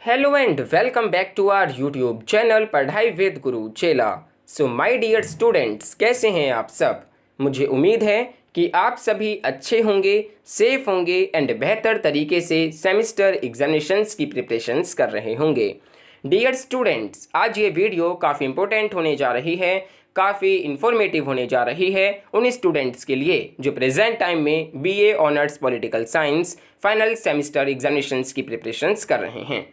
Hello and welcome back to our YouTube channel पढ़ाई with गुरु चेला। So my dear students, कैसे हैं आप सब। मुझे उम्मीद है कि आप सभी अच्छे होंगे, सेफ होंगे एंड बेहतर तरीके से सेमेस्टर एग्जामिनेशंस की प्रिपरेशंस कर रहे होंगे। डियर स्टूडेंट्स, आज ये वीडियो काफ़ी इंपॉर्टेंट होने जा रही है, काफ़ी इन्फॉर्मेटिव होने जा रही है उन स्टूडेंट्स के लिए जो प्रेजेंट टाइम में BA honours political science final semester examinations की प्रिपरेशंस कर रहे हैं।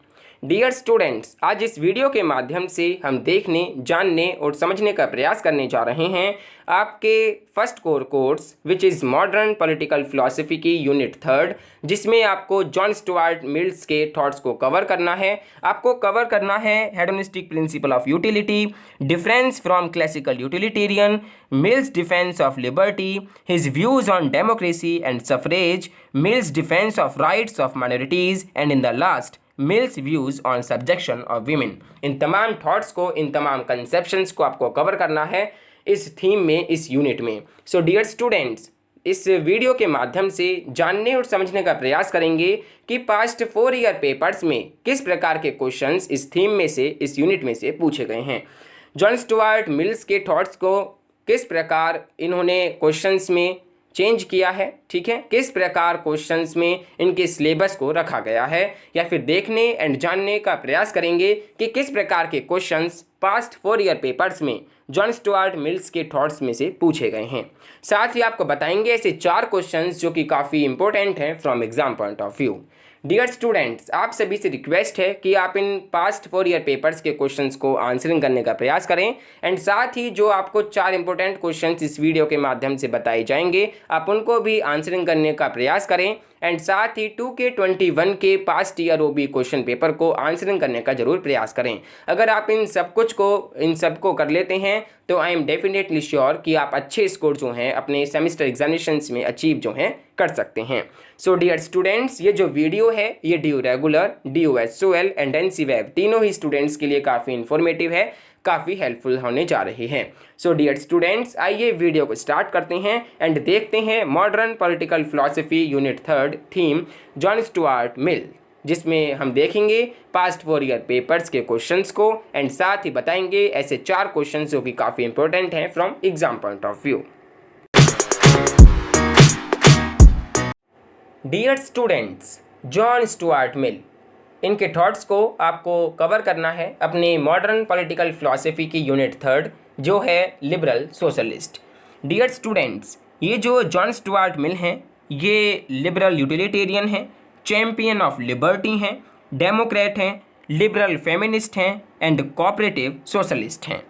डियर स्टूडेंट्स, आज इस वीडियो के माध्यम से हम देखने, जानने और समझने का प्रयास करने जा रहे हैं आपके first core course which is modern political philosophy की यूनिट 3, जिसमें आपको जॉन स्टुअर्ट मिल्स के थॉट्स को कवर करना है। आपको कवर करना है hedonistic principle of utility, difference from classical utilitarian, Mills defence of liberty, his views on democracy and suffrage, Mills defence of rights of minorities and in the last Mills views on subjection of women. इन तमाम thoughts को, इन तमाम conceptions को आपको cover करना है इस theme में, इस यूनिट में। सो डियर स्टूडेंट्स, इस वीडियो के माध्यम से जानने और समझने का प्रयास करेंगे कि पास्ट 4 ईयर पेपर्स में किस प्रकार के क्वेश्चंस इस थीम में से, इस यूनिट में से पूछे गए हैं। जॉन स्टुअर्ट मिल्स के थॉट्स को किस प्रकार इन्होंने क्वेश्चंस में चेंज किया है, ठीक है, किस प्रकार क्वेश्चंस में इनके सिलेबस को रखा गया है, या फिर देखने एंड जानने का प्रयास करेंगे कि किस प्रकार के क्वेश्चंस पास्ट 4 ईयर पेपर्स में जॉन स्टुअर्ट मिल्स के थॉट्स में से पूछे गए हैं। साथ ही आपको बताएंगे ऐसे 4 क्वेश्चंस जो कि काफ़ी इंपॉर्टेंट हैं from exam point of view. Dear students, आप सभी से रिक्वेस्ट है कि आप इन पास्ट 4 ईयर पेपर्स के क्वेश्चंस को आंसरिंग करने का प्रयास करें एंड साथ ही जो आपको 4 इंपॉर्टेंट क्वेश्चंस इस वीडियो के माध्यम से बताए जाएंगे आप उनको भी आंसरिंग करने का प्रयास करें एंड साथ ही 2K21 के पास्ट ईयर ओबी क्वेश्चन पेपर को आंसरिंग करने का जरूर प्रयास करें। अगर आप इन सबको कर लेते हैं तो आई एम डेफिनेटली श्योर कि आप अच्छे स्कोर जो हैं अपने सेमेस्टर एग्जामिनेशंस में अचीव जो हैं कर सकते हैं। सो डियर स्टूडेंट्स, ये जो वीडियो है ये due regular, DOSOL and NCVEB तीनों ही स्टूडेंट्स के लिए काफ़ी इन्फॉर्मेटिव है, काफ़ी हेल्पफुल होने जा रही है। सो डियर स्टूडेंट्स, आइए वीडियो को स्टार्ट करते हैं एंड देखते हैं modern political philosophy unit 3 theme John Stuart मिल, जिसमें हम देखेंगे पास्ट 4 ईयर पेपर्स के क्वेश्चंस को एंड साथ ही बताएंगे ऐसे 4 क्वेश्चंस जो कि काफ़ी इंपॉर्टेंट हैं from exam point of view. Dear students, John Stuart Mill, इनके थॉट्स को आपको कवर करना है अपने मॉडर्न पॉलिटिकल फिलॉसफी की यूनिट 3 जो है लिबरल सोशलिस्ट। डियर स्टूडेंट्स, ये जो जॉन स्टुअर्ट मिल हैं ये लिबरल यूटिलिटेरियन हैं, चैम्पियन ऑफ लिबर्टी हैं, डेमोक्रेट हैं, लिबरल फेमिनिस्ट हैं एंड कोऑपरेटिव सोशलिस्ट हैं।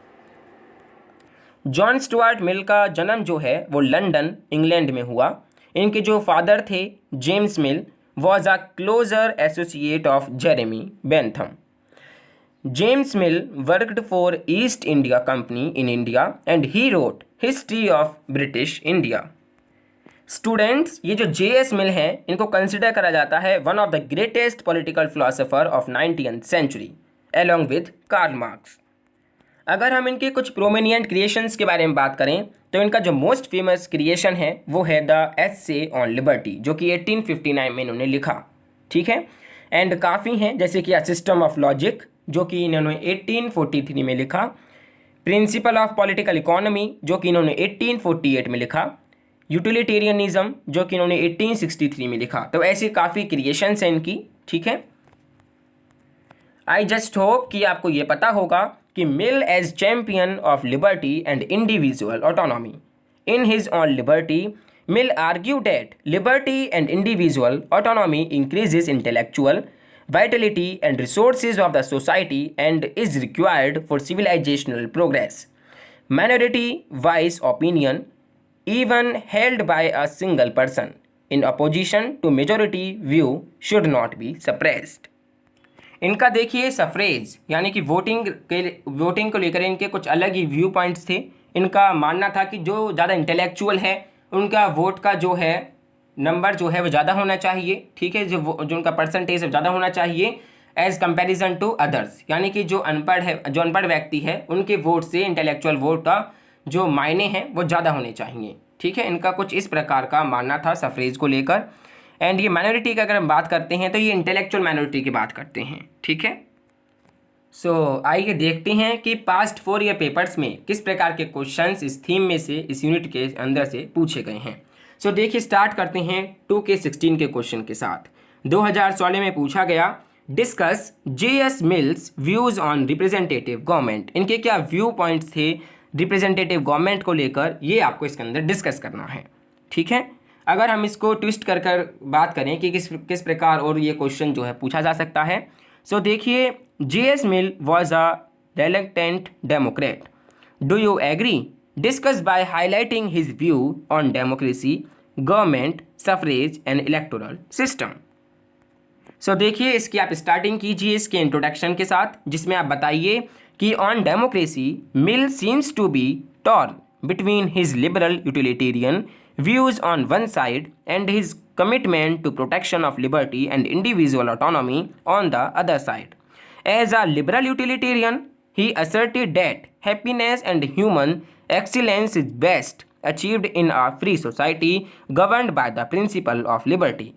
जॉन स्टुअर्ट मिल का जन्म जो है वो लंदन, इंग्लैंड में हुआ। इनके जो फादर थे James mill was a closer associate of Jeremy Bentham. James Mill worked for East India Company in India and he wrote History of British India. Students, ये जो JS मिल हैं इनको कंसिडर करा जाता है one of the greatest political philosopher of 19th century along with Karl Marx. अगर हम इनके कुछ प्रोमिनिएंट क्रिएशंस के बारे में बात करें तो इनका जो मोस्ट फेमस क्रिएशन है वो है द एस्से ऑन लिबर्टी, जो कि 1859 में इन्होंने लिखा, ठीक है। एंड काफ़ी हैं जैसे कि अ सिस्टम ऑफ लॉजिक जो कि इन्होंने 1843 में लिखा, प्रिंसिपल ऑफ पॉलिटिकल इकोनॉमी जो कि इन्होंने 1848 में लिखा, यूटिलिटेरियनिज्म जो कि इन्होंने 1863 में लिखा। तो ऐसी काफ़ी क्रिएशंस हैं इनकी, ठीक है। आई जस्ट होप कि आपको ये पता होगा कि Mill as champion of liberty and individual autonomy. In his on liberty, Mill argue that liberty and individual autonomy increases intellectual vitality and resources of the society and is required for civilizational progress. Minority wise opinion, even held by a single person in opposition to majority view, should not be suppressed. इनका देखिए suffrage यानी कि voting को लेकर इनके कुछ अलग ही view points थे। इनका मानना था कि जो ज़्यादा इंटेलेक्चुअल है उनका वोट का जो है नंबर जो है वो ज़्यादा होना चाहिए, ठीक है, जो उनका परसेंटेज ज़्यादा होना चाहिए एज कंपैरिजन टू अदर्स, यानी कि जो अनपढ़ व्यक्ति है उनके वोट से इंटेलेक्चुअल वोट का जो मायने हैं वो ज़्यादा होने चाहिए, ठीक है। इनका कुछ इस प्रकार का मानना था सफरेज को लेकर। एंड ये माइनॉरिटी की अगर हम बात करते हैं तो ये इंटेलेक्चुअल माइनॉरिटी की बात करते हैं, ठीक है। सो आइए देखते हैं कि पास्ट 4 ईयर पेपर्स में किस प्रकार के क्वेश्चंस इस थीम में से, इस यूनिट के अंदर से पूछे गए हैं। सो देखिए, स्टार्ट करते हैं 2K16 के क्वेश्चन के साथ। 2016 में पूछा गया, discuss JS mills views on representative government. इनके क्या व्यू पॉइंट्स थे रिप्रेजेंटेटिव गवर्नमेंट को लेकर, ये आपको इसके अंदर डिस्कस करना है, ठीक है। अगर हम इसको ट्विस्ट कर कर बात करें कि किस प्रकार और ये क्वेश्चन जो है पूछा जा सकता है। सो देखिए, JS Mill was a reluctant democrat, do you agree? Discuss by highlighting his view on democracy, government, suffrage and electoral system. So देखिए, इसकी आप स्टार्टिंग कीजिए इसके इंट्रोडक्शन के साथ, जिसमें आप बताइए कि on democracy Mill seems to be torn between his liberal utilitarian views on one side and his commitment to protection of liberty and individual autonomy on the other side. As a liberal utilitarian, he asserted that happiness and human excellence is best achieved in a free society governed by the principle of liberty.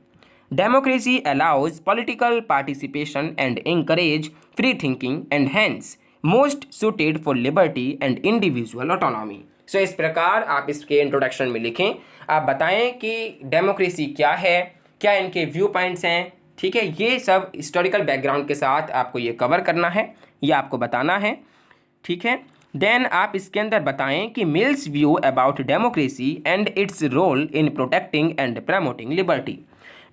Democracy allows political participation and encourage free thinking and hence most suited for liberty and individual autonomy. सो इस प्रकार आप इसके introduction में लिखें, आप बताएं कि democracy क्या है, क्या इनके व्यू पॉइंट्स हैं, ठीक है। ये सब हिस्टोरिकल बैकग्राउंड के साथ आपको ये कवर करना है, ये आपको बताना है, ठीक है। देन आप इसके अंदर बताएं कि Mill's view about democracy and its role in protecting and promoting liberty.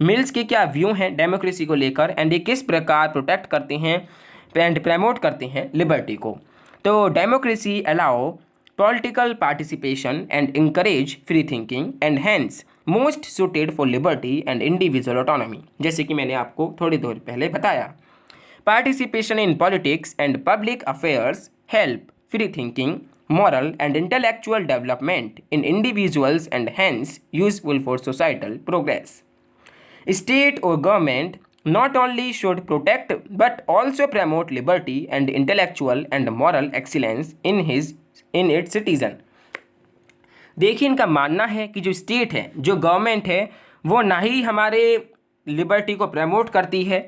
Mill's के क्या व्यू हैं डेमोक्रेसी को लेकर एंड ये किस प्रकार प्रोटेक्ट करते हैं एंड प्रमोट करते हैं लिबर्टी को। तो democracy allow political participation and encourage free thinking and hence most suited for liberty and individual autonomy। जैसे कि मैंने आपको थोड़ी देर पहले बताया, participation in politics and public affairs help free thinking, moral and intellectual development in individuals and hence useful for societal progress. State or government not only should protect but also promote liberty and intellectual and moral excellence in its citizen। देखिए, इनका मानना है कि जो state है, जो government है, वो ना ही हमारे लिबर्टी को प्रमोट करती है,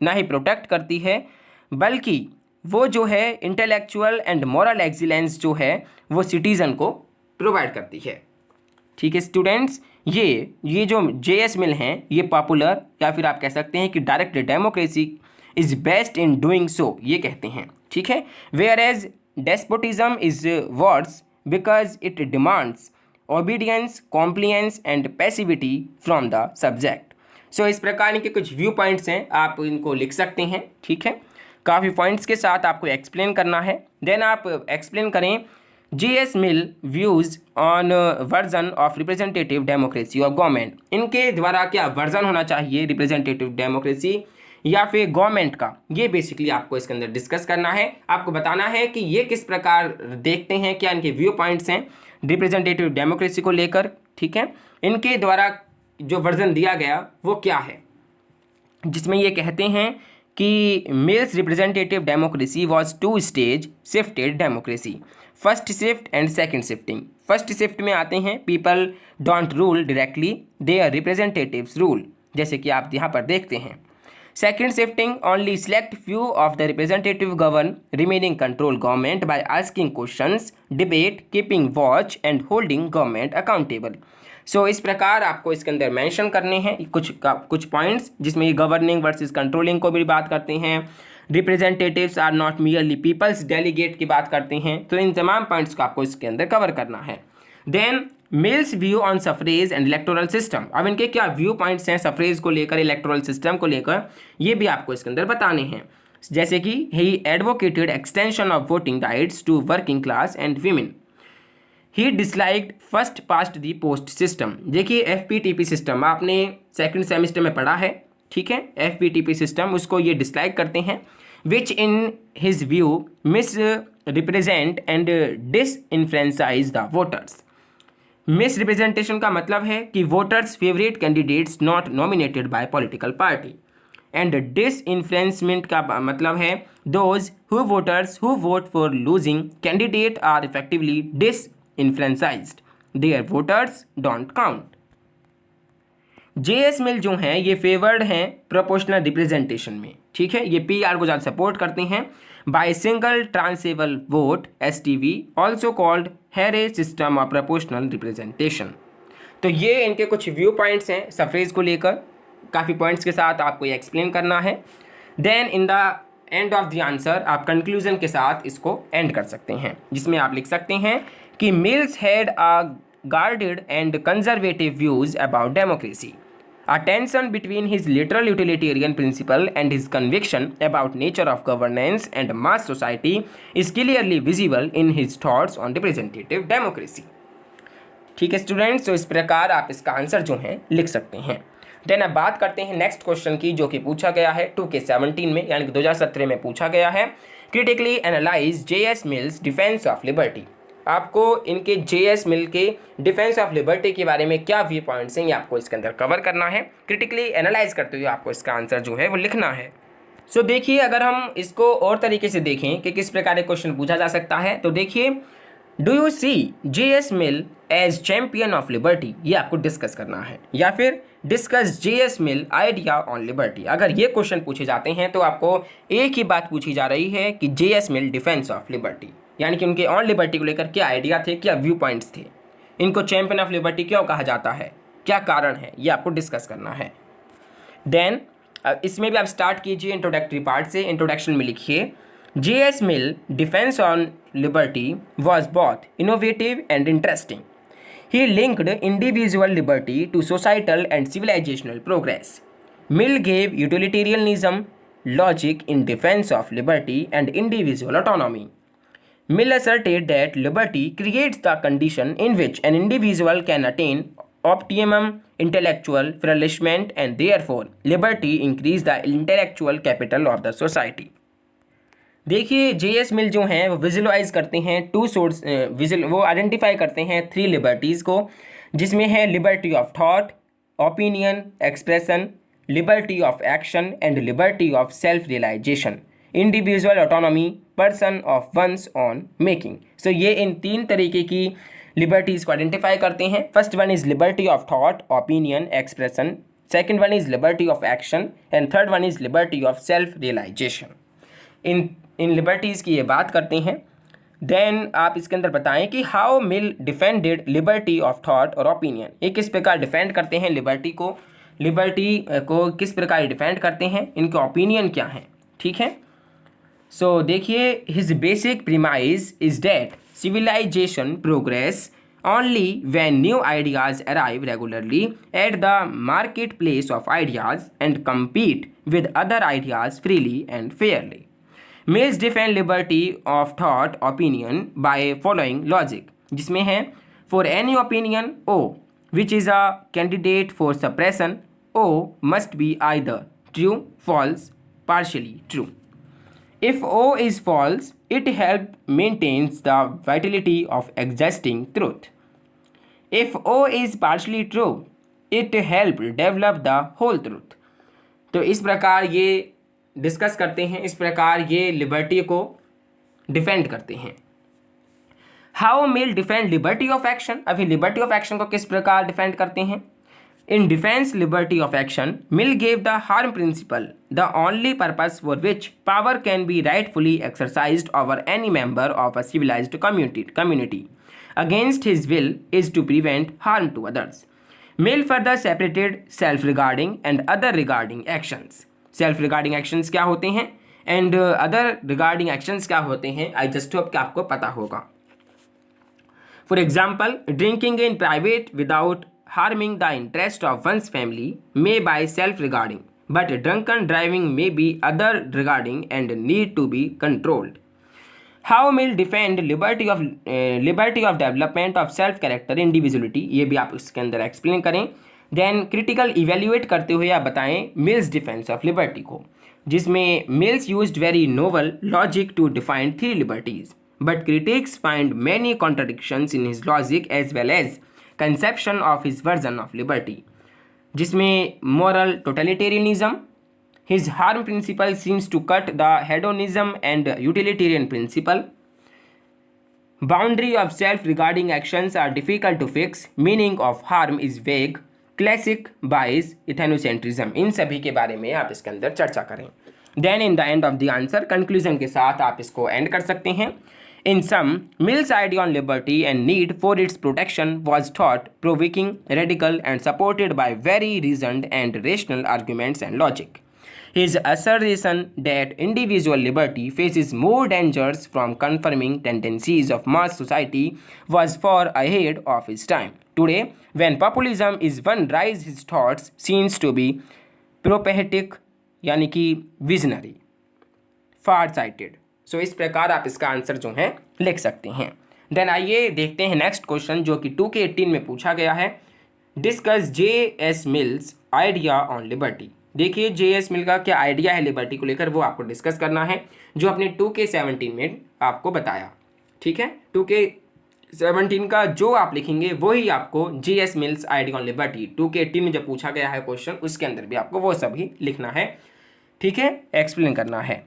ना ही प्रोटेक्ट करती है, बल्कि वो जो है इंटेलेक्चुअल एंड मॉरल एक्सीलेंस जो है वो सिटीज़न को प्रोवाइड करती है, ठीक है स्टूडेंट्स। ये जो JS मिल हैं, ये पॉपुलर या फिर आप कह सकते हैं कि direct democracy is best in doing so, ये कहते हैं, ठीक है। Whereas despotism is worse because it demands obedience, compliance and passivity from the subject। सो इस प्रकार के कुछ व्यू पॉइंट्स हैं, आप इनको लिख सकते हैं, ठीक है। काफ़ी पॉइंट्स के साथ आपको एक्सप्लेन करना है। देन आप एक्सप्लेन करें JS mill views on version of representative democracy और गवर्नमेंट। इनके द्वारा क्या वर्जन होना चाहिए रिप्रेजेंटेटिव डेमोक्रेसी या फिर गवर्नमेंट का, ये बेसिकली आपको इसके अंदर डिस्कस करना है। आपको बताना है कि ये किस प्रकार देखते हैं, क्या इनके व्यू पॉइंट्स हैं रिप्रेजेंटेटिव डेमोक्रेसी को लेकर, ठीक है। इनके द्वारा जो वर्जन दिया गया वो क्या है, जिसमें ये कहते हैं कि Mill's representative democracy was 2 stage shifted democracy, first shift and second shifting. First shift में आते हैं people don't rule directly, their representatives rule, जैसे कि आप यहाँ पर देखते हैं। Second shifting, only select few of the representative govern, remaining control government by asking questions, debate, keeping watch and holding government accountable। सो इस प्रकार आपको इसके अंदर मेंशन करने हैं कुछ पॉइंट्स, जिसमें ये गवर्निंग वर्सेस कंट्रोलिंग को भी बात करते हैं, representatives are not merely people's delegate की बात करते हैं। तो इन तमाम पॉइंट्स को आपको इसके अंदर कवर करना है। Then Mill's view on suffrage and electoral system. अब इनके क्या व्यू पॉइंट्स हैं सफरेज को लेकर, इलेक्टोरल सिस्टम को लेकर, ये भी आपको इसके अंदर बताने हैं। जैसे कि he advocated extension of voting rights to working class and women. He disliked first past the post system. देखिए FPTP सिस्टम आपने सेकंड सेमेस्टर में पढ़ा है, ठीक है। FPTP सिस्टम, उसको ये डिसलाइक करते हैं, which in his view misrepresent and disinfluencize the voters. Misrepresentation का मतलब है कि voters favourite candidates not nominated by political party, and disinfluencement का मतलब है those who voters who vote for losing candidate are effectively disinfluencized, their voters don't count. JS Mill जो हैं ये फेवर्ड हैं प्रोपोर्शनल रिप्रेजेंटेशन में, ठीक है, ये पीआर को ज़्यादा सपोर्ट करते हैं by single transferable vote STV also called Hare system of proportional representation. तो ये इनके कुछ व्यू पॉइंट्स हैं सफरेज को लेकर, काफ़ी पॉइंट्स के साथ आपको ये एक्सप्लेन करना है। Then in the end of the answer आप कंक्लूजन के साथ इसको एंड कर सकते हैं, जिसमें आप लिख सकते हैं कि mills had a guarded and conservative views about democracy. A tension between his literal utilitarian principle and his conviction about nature of governance and mass society is clearly visible in his thoughts on representative democracy. ठीक है students, तो इस प्रकार आप इसका answer जो है लिख सकते हैं। देन अब बात करते हैं नेक्स्ट क्वेश्चन की, जो कि पूछा गया है 2K17 में, यानी कि 2017 में पूछा गया है। Critically analyse JS mills defence of liberty. आपको इनके जेएस मिल के डिफेंस ऑफ लिबर्टी के बारे में क्या व्यू पॉइंट्स हैं ये आपको इसके अंदर कवर करना है। क्रिटिकली एनालाइज करते हुए आपको इसका आंसर जो है वो लिखना है। सो देखिए, अगर हम इसको और तरीके से देखें कि किस प्रकार क्वेश्चन पूछा जा सकता है, तो देखिए, do you see JS Mill as champion of liberty, ये आपको डिस्कस करना है, या फिर discuss JS Mill idea on liberty. अगर ये क्वेश्चन पूछे जाते हैं तो आपको एक ही बात पूछी जा रही है कि JS Mill defence of liberty, यानी कि उनके ऑन लिबर्टी को लेकर क्या आइडिया थे, क्या व्यू पॉइंट्स थे, इनको चैंपियन ऑफ लिबर्टी क्यों कहा जाता है, क्या कारण है, ये आपको डिस्कस करना है। देन इसमें भी आप स्टार्ट कीजिए इंट्रोडक्टरी पार्ट से। इंट्रोडक्शन में लिखिए, JS Mill defence on liberty was both innovative and interesting. He linked individual liberty to societal and civilisational progress. Mill gave utilitarianism logic in defence of liberty and individual autonomy. Mill asserted that liberty creates the condition in which an individual can attain optimum intellectual flourishment and therefore liberty increase the intellectual capital of the society. देखिए, JS Mill जो हैं वो visualise करते हैं to source, वो identify करते हैं 3 liberties को, जिसमें है liberty of thought, opinion, expression, liberty of action and liberty of self realisation, individual autonomy, person of one's own making. So ये इन 3 तरीके की लिबर्टीज़ को आइडेंटिफाई करते हैं। First one is liberty of thought, opinion, expression, second one is liberty of action and third one is liberty of self realisation. इन liberties की ये बात करते हैं। देन आप इसके अंदर बताएं कि how mill defended liberty of thought और ओपिनियन, ये किस प्रकार डिफेंड करते हैं लिबर्टी को किस प्रकार डिफेंड करते हैं, इनके ओपिनियन क्या हैं, ठीक है। सो देखिए, his basic premise is that civilization progress only when new ideas arrive regularly at the marketplace of ideas and compete with other ideas freely and fairly. Mills defend liberty of thought opinion by following logic, जिसमें है for any opinion O which is a candidate for suppression, O must be either true, false, partially true. If O is false, it helps maintains the vitality of existing truth. If O is partially true, it helps develop the whole truth. तो इस प्रकार ये discuss करते हैं, इस प्रकार ये liberty को डिफेंड करते हैं। How mill defend liberty of action, अभी लिबर्टी ऑफ एक्शन को किस प्रकार डिफेंड करते हैं। In defense liberty of action, Mill gave the harm principle the only purpose for which power can be rightfully exercised over any member of a civilized community against his will is to prevent harm to others. Mill further separated self-regarding and other regarding actions. Self-regarding actions क्या होते हैं and other regarding actions क्या होते हैं, I just hope कि आपको पता होगा। For example, drinking in private without harming the interest of one's family may be self-regarding, but drunken driving may be other regarding and need to be controlled. How Mill defend liberty of development of self character individuality, ये भी आप इसके अंदर explain करें। Than critical evaluate करते हुए आप बताएं मिल्स डिफेंस ऑफ लिबर्टी को, जिसमें Mills used very novel logic to define 3 liberties, but critics find many contradictions in his logic as well as conception of his version of liberty, जिसमें moral totalitarianism, his harm principle seems to cut the hedonism and utilitarian principle, boundary of self regarding actions are difficult to fix, meaning of harm is vague, classic bias ethnocentrism, इन सभी के बारे में आप इसके अंदर चर्चा करें। Then in the end of the answer, conclusion के साथ आप इसको एंड कर सकते हैं। In sum, Mill's idea on liberty and need for its protection was thought provoking, radical, and supported by very reasoned and rational arguments and logic. His assertion that individual liberty faces more dangers from conforming tendencies of mass society was far ahead of his time. Today, when populism is one rise, his thoughts seems to be prophetic, यानी कि visionary, far sighted. सो इस प्रकार आप इसका answer जो है लिख सकते हैं। देन आइए देखते हैं नेक्स्ट क्वेश्चन जो कि 2K18 में पूछा गया है। Discuss J.S. Mills idea on liberty. देखिए J.S. मिल का क्या आइडिया है लिबर्टी को लेकर, वो आपको डिस्कस करना है, जो आपने 2K17 में आपको बताया। ठीक है, 2K17 का जो आप लिखेंगे वही आपको J.S. Mills idea on liberty 2K18 में जब पूछा गया है क्वेश्चन, उसके अंदर भी आपको वो सभी लिखना है। ठीक है, एक्सप्लेन करना है।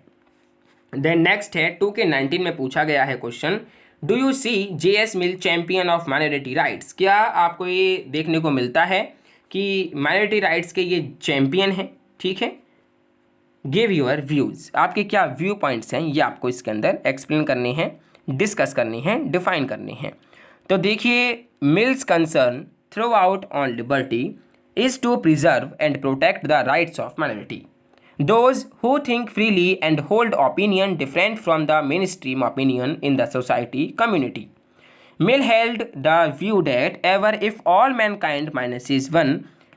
देन नेक्स्ट है 2K19 में पूछा गया है question, do you see J.S. Mill champion of minority rights. क्या आपको ये देखने को मिलता है कि माइनॉरिटी राइट्स के ये चैंपियन हैं। ठीक है, गिव योर व्यूज़, आपके क्या व्यू पॉइंट्स हैं ये आपको इसके अंदर एक्सप्लेन करने हैं, डिस्कस करनी है, डिफाइन करनी है। तो देखिए, Mill's concern throughout on liberty is to preserve and protect the rights of minority, those who think freely and hold opinion different from the mainstream opinion in the society community. Mill held the view that ever if all mankind minus one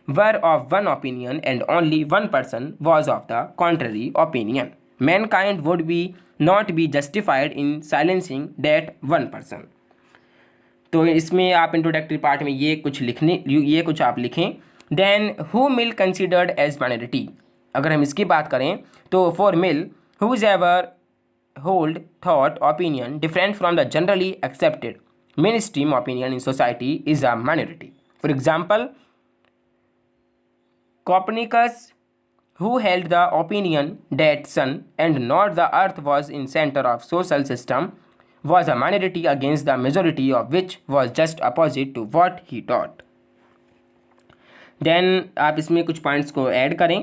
were of one opinion and only one person was of the contrary opinion, mankind would be not be justified in silencing that one person. तो इसमें आप introductory part में ये कुछ आप लिखें। Then who Mill considered as minority, अगर हम इसकी बात करें तो for Mill whoever hold thought opinion different from the generally accepted mainstream opinion in society is a minority. For example, Copernicus who held the opinion that sun and not the earth was in center of social system was a minority against the majority of which was just opposite to what he taught. Then आप इसमें कुछ points को add करें।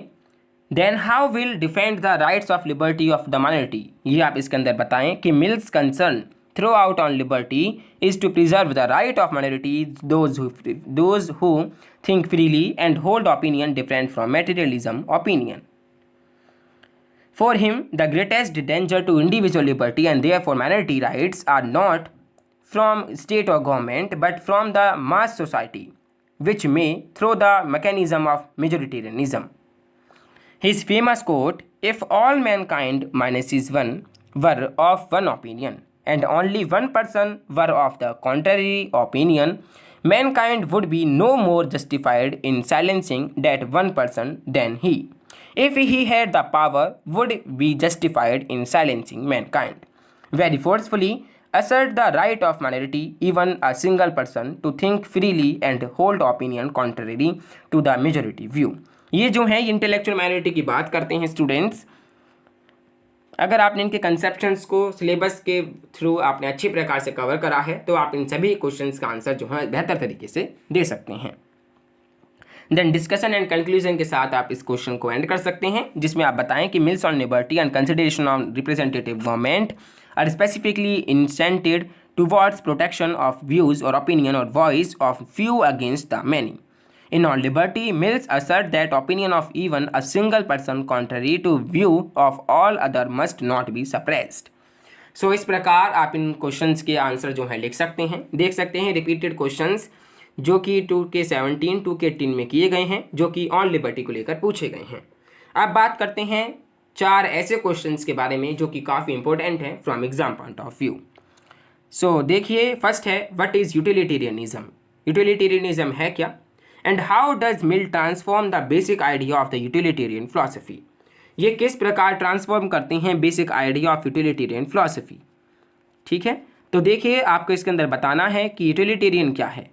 Then how will defend the rights of liberty of the minority, ये आप इसके अंदर बताएं कि Mill's concern throughout on liberty is to preserve the right of minority those who think freely and hold opinion different from materialism opinion. For him, the greatest danger to individual liberty and therefore minority rights are not from state or government but from the mass society, which may through the mechanism of majoritarianism. His famous quote, "If all mankind minus one were of one opinion and only one person were of the contrary opinion, mankind would be no more justified in silencing that one person than he, if he had the power, would be justified in silencing mankind. Very forcefully assert the right of minority, even a single person, to think freely and hold opinion contrary to the majority view." ये जो है intellectual minority की बात करते हैं students. अगर आपने इनके कंसेप्शंस को सिलेबस के थ्रू आपने अच्छी प्रकार से कवर करा है तो आप इन सभी क्वेश्चंस का आंसर जो है बेहतर तरीके से दे सकते हैं। देन डिस्कशन एंड कंक्लूजन के साथ आप इस क्वेश्चन को एंड कर सकते हैं, जिसमें आप बताएं कि Mills on liberty and consideration on representative government are specifically incented towards protection of views और ओपिनियन और voice of few against the many. In on liberty, Mills assert that opinion of even a single person contrary to view of all other must not be suppressed. So इस प्रकार आप इन questions के answer जो है लिख सकते हैं। देख सकते हैं रिपीटेड क्वेश्चंस जो कि 2K17 2K18 में किए गए हैं, जो कि ऑन लिबर्टी को लेकर पूछे गए हैं। अब बात करते हैं 4 ऐसे क्वेश्चंस के बारे में जो कि काफ़ी इंपॉर्टेंट हैं from exam point of view. So देखिए, फर्स्ट है व्हाट इज़ यूटिलिटेरियनिज्म। यूटिलिटेरियनिज्म है क्या? And how does Mill transform the basic idea of the utilitarian philosophy. ये किस प्रकार ट्रांसफॉर्म करते हैं basic idea of utilitarian philosophy. ठीक है, तो देखिए आपको इसके अंदर बताना है कि यूटिलिटेरियन क्या है।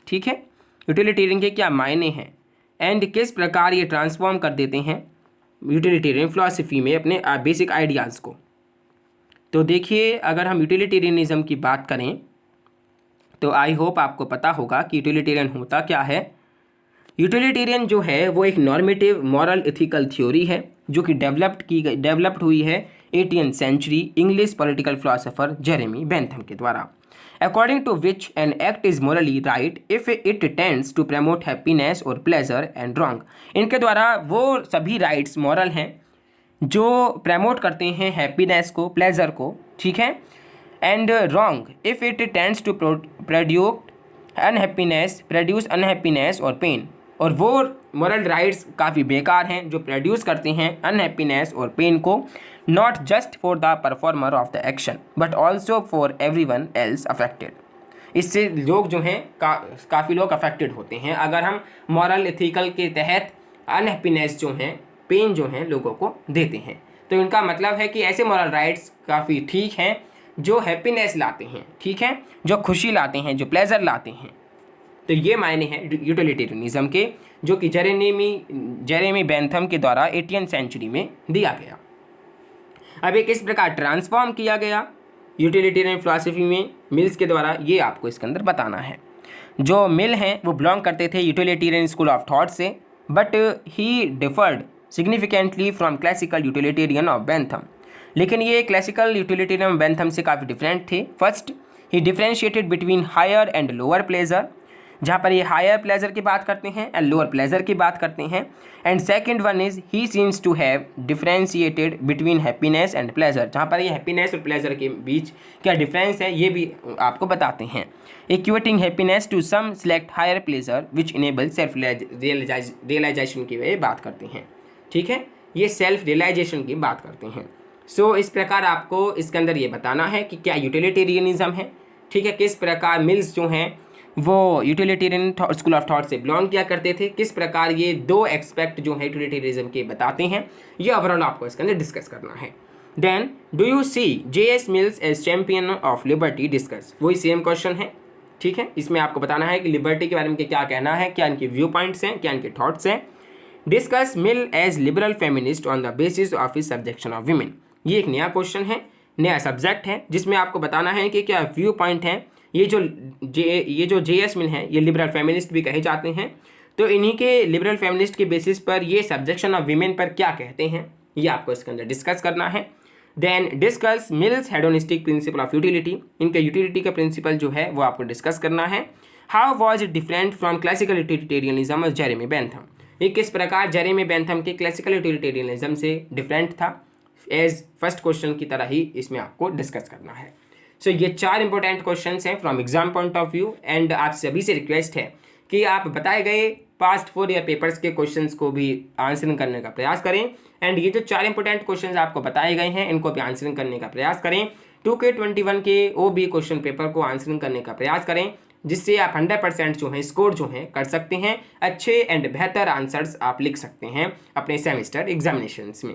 ठीक है, यूटिलिटेरियन के क्या मायने हैं एंड किस प्रकार ये ट्रांसफॉर्म कर देते हैं यूटिलिटेरियन फिलॉसफी में अपने बेसिक आइडियाज़ को। तो देखिए, अगर हम यूटिलिटेरियनिज्म की बात करें तो आई होप आपको पता होगा कि यूटिलिटेरियन होता क्या है। यूटिलिटेरियन जो है वो एक नॉर्मेटिव मॉरल एथिकल थ्योरी है जो कि डेवलप्ड हुई है 18th century English political philosopher Jeremy Bentham के द्वारा, according to which an act is morally right if it tends to promote happiness और प्लेजर एंड रॉन्ग। इनके द्वारा वो सभी राइट्स मॉरल हैं जो प्रमोट करते हैं हैप्पीनेस को, प्लेजर को, ठीक है, and wrong if it tends to produce unhappiness और पेन। और वो मॉरल राइट्स काफ़ी बेकार हैं जो प्रोड्यूस करते हैं अनहैप्पीनेस और पेन को, not just for the performer of the action but also for everyone else affected. इससे लोग जो हैं काफ़ी लोग अफेक्टेड होते हैं अगर हम मॉरल एथिकल के तहत अनहैप्पीनेस जो हैं, पेन जो हैं लोगों को देते हैं। तो इनका मतलब है कि ऐसे मॉरल राइट्स काफ़ी ठीक हैं जो हैप्पीनेस लाते हैं, ठीक है, जो खुशी लाते हैं, जो प्लेजर लाते हैं। तो ये मायने हैं यूटिलिटेरियनिज्म के जो कि जेरेमी बेंथम के द्वारा 18th सेंचुरी में दिया गया। अब ये किस प्रकार ट्रांसफॉर्म किया गया यूटिलिटेरियन फिलॉसफी में मिल्स के द्वारा, ये आपको इसके अंदर बताना है। जो मिल हैं वो बिलोंग करते थे यूटिलिटेरियन स्कूल ऑफ थॉट से, but he differed significantly from classical utilitarian of Bentham. लेकिन ये क्लासिकल यूटिलिटेरियन बेंथम से काफ़ी डिफरेंट थे। First he differentiated between higher and lower pleasure, जहाँ पर ये हायर प्लेजर की बात करते हैं एंड लोअर प्लेजर की बात करते हैं। And second one is he seems to have differentiated between happiness and pleasure, जहाँ पर ये हैप्पीनेस और प्लेजर के बीच क्या डिफरेंस है ये भी आपको बताते हैं। Equating happiness to some select higher pleasure which enable self realisation की वे बात करते हैं, ठीक है, ये सेल्फ रियलाइजेशन की बात करते हैं। सो इस प्रकार आपको इसके अंदर ये बताना है कि क्या यूटिलिटेरियनिज्म है, ठीक है, किस प्रकार मिल्स जो हैं वो यूटिलिटेरियन स्कूल ऑफ थॉट से बिलोंग किया करते थे, किस प्रकार ये दो एक्सपेक्ट जो है यूटिलिटेरियनिज्म के बताते हैं, ये ओवरऑल आपको इसके अंदर डिस्कस करना है। Then do you see J.S. Mill's as champion of liberty, discuss, वही सेम क्वेश्चन है, ठीक है। इसमें आपको बताना है कि लिबर्टी के बारे में क्या कहना है, क्या इनके व्यू पॉइंट्स हैं, क्या इनके थॉट्स हैं। Discuss Mill as liberal feminist on the basis of his subjection of women, ये एक नया क्वेश्चन है, नया सब्जेक्ट है जिसमें आपको बताना है कि क्या व्यू पॉइंट हैं। ये जो J.S. मिल हैं ये लिबरल फेमिनिस्ट भी कहे जाते हैं, तो इन्हीं के लिबरल फेमिनिस्ट के बेसिस पर ये सब्जेक्शन ऑफ वीमेन पर क्या कहते हैं ये आपको इसके अंदर डिस्कस करना है। Then discuss Mill's hedonistic principle of utility, इनके यूटिलिटी का प्रिंसिपल जो है वो आपको डिस्कस करना है। How was it different from classical utilitarianism of Jeremy Bentham, ये किस प्रकार जेरेमी बेंथम के क्लासिकल यूटिलिटेरियनिज्म से डिफरेंट था, एज फर्स्ट क्वेश्चन की तरह ही इसमें आपको डिस्कस करना है। सो ये 4 इंपॉर्टेंट क्वेश्चंस हैं from exam point of view, and आप सभी से रिक्वेस्ट है कि आप बताए गए पास्ट 4 ईयर पेपर्स के क्वेश्चंस को भी आंसरिंग करने का प्रयास करें, एंड ये जो 4 इंपॉर्टेंट क्वेश्चंस आपको बताए गए हैं इनको भी आंसरिंग करने का प्रयास करें। 2K21 के OB क्वेश्चन पेपर को आंसरिंग करने का प्रयास करें, जिससे आप 100% जो है स्कोर जो है कर सकते हैं, अच्छे एंड बेहतर आंसर्स आप लिख सकते हैं अपने सेमेस्टर एग्जामिनेशंस में।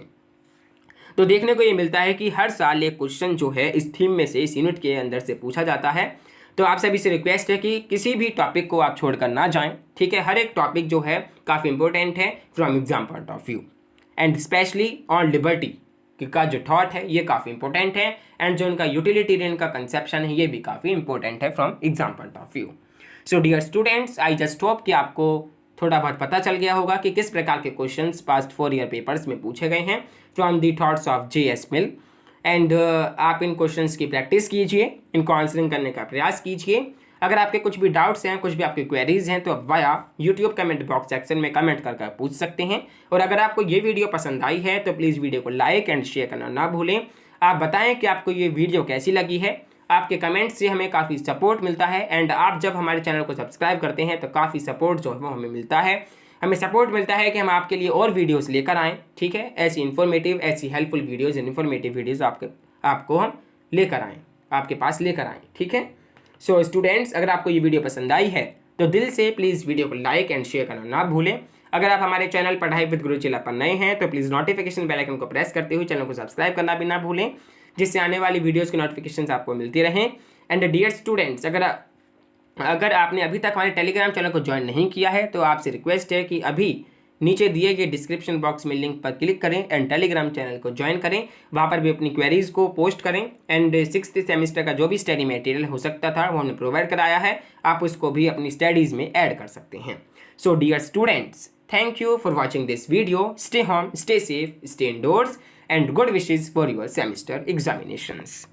तो देखने को ये मिलता है कि हर साल एक क्वेश्चन जो है इस थीम में से, इस यूनिट के अंदर से पूछा जाता है। तो आप सभी से रिक्वेस्ट है कि किसी भी टॉपिक को आप छोड़कर ना जाएं, ठीक है, हर एक टॉपिक जो है काफ़ी इंपॉर्टेंट है from exam point of view, and specially on liberty का जो थॉट है ये काफ़ी इंपॉर्टेंट है, एंड जो उनका यूटिलिटेरियन का कंसेप्शन है ये भी काफ़ी इंपॉर्टेंट है from exam point of view. So dear students, I just hope कि आपको थोड़ा बहुत पता चल गया होगा कि किस प्रकार के क्वेश्चंस पास्ट 4 ईयर पेपर्स में पूछे गए हैं from the thoughts of J.S. Mill, and आप इन क्वेश्चंस की प्रैक्टिस कीजिए, इनको आंसरिंग करने का प्रयास कीजिए। अगर आपके कुछ भी डाउट्स हैं, कुछ भी आपके क्वेरीज हैं, तो आप via YouTube comment box section में कमेंट करके पूछ सकते हैं। और अगर आपको ये वीडियो पसंद आई है तो प्लीज़ वीडियो को लाइक एंड शेयर करना ना भूलें। आप बताएं कि आपको ये वीडियो कैसी लगी है, आपके कमेंट्स से हमें काफ़ी सपोर्ट मिलता है, एंड आप जब हमारे चैनल को सब्सक्राइब करते हैं तो काफ़ी सपोर्ट जो है वो हमें मिलता है, हमें सपोर्ट मिलता है कि हम आपके लिए और वीडियोस लेकर आएँ, ठीक है, ऐसी इन्फॉर्मेटिव, ऐसी हेल्पफुल वीडियोस, इन्फॉर्मेटिव वीडियोस आपको हम लेकर आएँ, आपके पास लेकर आएँ, ठीक है। सो स्टूडेंट्स, अगर आपको ये वीडियो पसंद आई है तो दिल से प्लीज़ वीडियो को लाइक एंड शेयर करना ना भूलें। अगर आप हमारे चैनल पढ़ाई विद गुरु चैनल पर नए हैं तो प्लीज़ नोटिफिकेशन बेल आइकन को प्रेस करते हुए चैनल को सब्सक्राइब करना भी ना भूलें, जिससे आने वाली वीडियोज़ की नोटिफिकेशन आपको मिलती रहें। एंड डियर स्टूडेंट्स, अगर आपने अभी तक हमारे टेलीग्राम चैनल को ज्वाइन नहीं किया है तो आपसे रिक्वेस्ट है कि अभी नीचे दिए गए डिस्क्रिप्शन बॉक्स में लिंक पर क्लिक करें एंड टेलीग्राम चैनल को ज्वाइन करें, वहाँ पर भी अपनी क्वेरीज़ को पोस्ट करें, एंड 6th सेमेस्टर का जो भी स्टडी मटेरियल हो सकता था वो हमने प्रोवाइड कराया है, आप उसको भी अपनी स्टडीज़ में ऐड कर सकते हैं। So dear students, thank you for watching this video. Stay home, stay safe, stay indoors, and good wishes for your semester examinations.